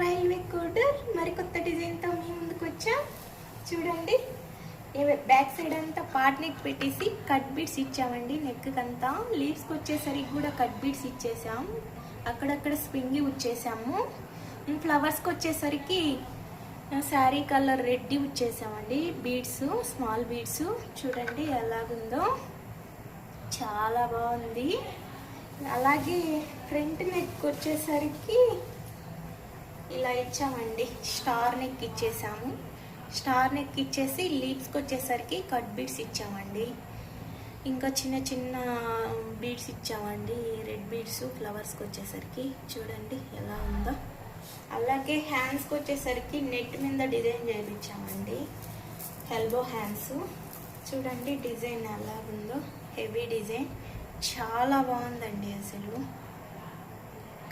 Railway కోడర్ మరికొత్త డిజైన్తో మీ ముందుకు వచ్చా. చూడండి, బ్యాక్ సైడ్ అంతా పార్ట్ నెక్ పెట్టేసి కట్ బీడ్స్ ఇచ్చామండి. నెక్ అంతా లీవ్స్కి వచ్చేసరికి కూడా కట్ బీడ్స్ ఇచ్చేసాం. అక్కడక్కడ స్ప్రింగి వచ్చేసాము. ఫ్లవర్స్కి వచ్చేసరికి శారీ కలర్ రెడ్ వచ్చేసామండి. బీడ్స్, స్మాల్ బీడ్స్ చూడండి ఎలాగుందో, చాలా బాగుంది. అలాగే ఫ్రంట్ నెక్ వచ్చేసరికి ఇలా ఇచ్చామండి. స్టార్ నెక్ ఇచ్చేసాము. స్టార్ నెక్ ఇచ్చేసి లీవ్స్కి వచ్చేసరికి కట్ బీడ్స్ ఇచ్చామండి. ఇంకా చిన్న చిన్న బీడ్స్ ఇచ్చామండి, రెడ్ బీడ్స్ ఫ్లవర్స్కి వచ్చేసరికి. చూడండి ఎలా ఉందో. అలాగే హ్యాండ్స్కి వచ్చేసరికి నెట్ మీద డిజైన్ చేయించామండి. ఎల్బో హ్యాండ్స్ చూడండి డిజైన్ ఎలా ఉందో, హెవీ డిజైన్, చాలా బాగుందండి. అసలు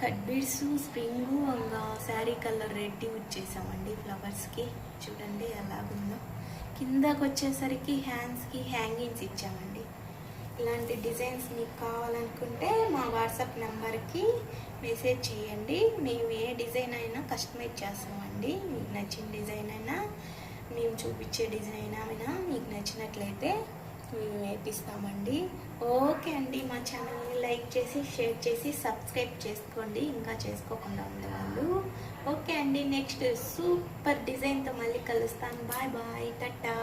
కట్ బీడ్స్, స్ప్రింగు, ఇంకా శారీ కలర్ రెడ్ వచ్చేసామండి ఫ్లవర్స్కి. చూడండి ఎలాగుందో. కిందకు వచ్చేసరికి హ్యాండ్స్కి హ్యాంగింగ్స్ ఇచ్చామండి. ఇలాంటి డిజైన్స్ మీకు కావాలనుకుంటే మా వాట్సాప్ నెంబర్కి మెసేజ్ చేయండి. మేము ఏ డిజైన్ అయినా కస్టమైజ్ చేస్తామండి. మీకు నచ్చిన డిజైన్ అయినా, మేము చూపించే డిజైన్ అయినా మీకు నచ్చినట్లయితే మేము వేపిస్తామండి. ఓకే అండి, మా ఛానల్ని లైక్ చేసి, షేర్ చేసి, సబ్స్క్రైబ్ చేసుకోండి ఇంకా చేసుకోకుండా ఉండేవాళ్ళు. ఓకే అండి, నెక్స్ట్ సూపర్ డిజైన్తో మళ్ళీ కలుస్తాను. Bye bye, Tata.